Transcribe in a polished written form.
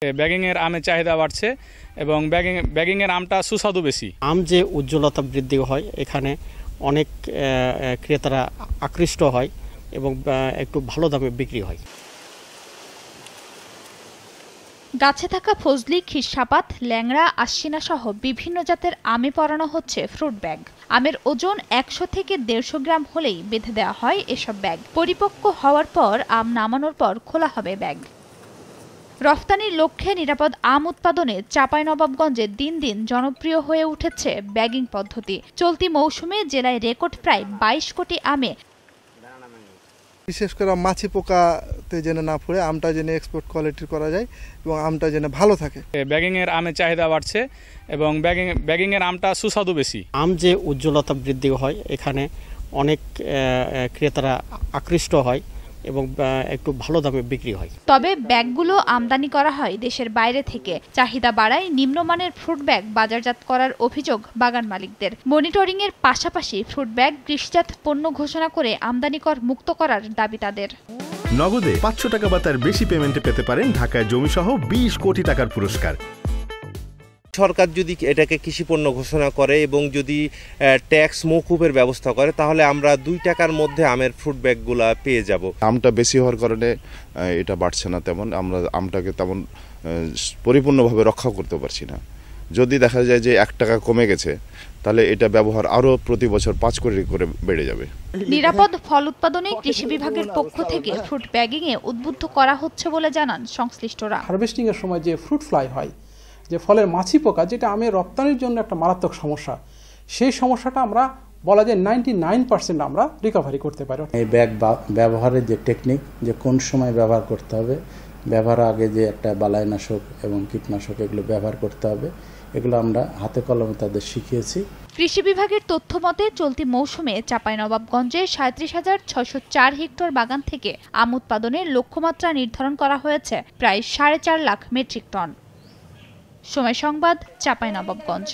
ব্যাগিংয়ের আমের চাহিদা বাড়ছে এবং ব্যাগিংয়ের আমটা সুস্বাদু বেশি। আম যে উজ্জ্বলতা বৃদ্ধি হয় এখানে অনেক ক্রেতারা আকৃষ্ট হয় এবং একটু ভালো দামে বিক্রি হয়। গাছে থাকা ফজলি, খিরসাপাত, ল্যাংড়া, আশ্বিনা সহ বিভিন্ন জাতের আমে পরানো হচ্ছে ফ্রুট ব্যাগ। আমের ওজন ১০০ থেকে ১৫০ গ্রাম হলেই বেঁধে দেওয়া হয় এসব ব্যাগ। পরিপক্ক হওয়ার পর আম নামানোর পর খোলা হবে ব্যাগ। রফতানির লক্ষ্যে নিরাপদ আম উৎপাদনে চাঁপাইনবাবগঞ্জে দিন দিন জনপ্রিয় হয়ে উঠেছে ব্যাগিং পদ্ধতি। চলতি মৌসুমে জেলায় রেকর্ড প্রায় ২২ কোটি আমে। বিশেষ করে মাছি পোকাতে যেন না পড়ে আমটা যেন এক্সপোর্ট কোয়ালিটির করা যায় এবং আমটা যেন ভালো থাকে। ব্যাগিংয়ের আমের চাহিদা বাড়ছে এবং ব্যাগিংয়ের আমটা সুস্বাদু বেশি। আম যে উজ্জ্বলতা বৃদ্ধি হয় এখানে অনেক ক্রেতারা আকৃষ্ট হয় এবং একটু ভালো দামে বিক্রি হয়। তবে ব্যাগগুলো আমদানি করা হয় দেশের বাইরে থেকে। চাহিদা বাড়ায় নিম্নমানের ফ্রুট ব্যাগ বাজারজাত করার অভিযোগ বাগান মালিকদের। মনিটরিং এর পাশাপাশি ফ্রুট ব্যাগ কৃষিজাত পণ্য ঘোষণা করে আমদানি কর মুক্ত করার দাবি তাদের। নগদে ৫০০ টাকা বা তার বেশি পেমেন্টে পেতে পারেন ঢাকায় জমিসহ ২০ কোটি টাকার পুরস্কার। সরকার যদি এটাকে কৃষি পণ্য ঘোষণা করে এবং যদি ট্যাক্স মওকুফের ব্যবস্থা করে তাহলে আমরা ২ টাকার মধ্যে আমের ফ্রুট ব্যাগগুলা পেয়ে যাব। আমটা বেশি হওয়ার কারণে এটা বাড়ছে না, তেমন আমরা আমটাকে তেমন পরিপূর্ণভাবে রক্ষা করতে পারছি না। যদি দেখা যায় যে ১ টাকা কমে গেছে তাহলে এটা ব্যবহার আরও প্রতি বছর ৫ কোটি করে বেড়ে যাবে। নিরাপদ ফল উৎপাদনে কৃষি বিভাগের পক্ষ থেকে ফ্রুট ব্যাগিংয়ে উদ্বুদ্ধ করা হচ্ছে বলে জানান সংশ্লিষ্টরা। হারভেস্টিং এর সময় যে ফ্রুট ফ্লাই হয়, যে ফলের মাছি পোকা, যেটা আমের রপ্তানির জন্য একটা মারাত্মক সমস্যা, সেই সমস্যাটা আমরা বলা যায় 99% আমরা রিকভারি করতে পারি। এই ব্যাগ ব্যবহারের যে টেকনিক, যে কোন সময় ব্যবহার করতে হবে, ব্যবহার আগে যে একটা বালাইনাশক এবং কীটনাশক এগুলো ব্যবহার করতে হবে, এগুলো আমরা হাতে কলমে তাদের শিখিয়েছি। কৃষি বিভাগের তথ্য মতে চলতি মৌসুমে চাঁপাইনবাবগঞ্জে ৩৭,৬০৪ হেক্টর বাগান থেকে আম উৎপাদনের লক্ষ্যমাত্রা নির্ধারণ করা হয়েছে প্রায় ৪.৫ লাখ মেট্রিক টন। সময় সংবাদ, চাঁপাইনবাবগঞ্জ।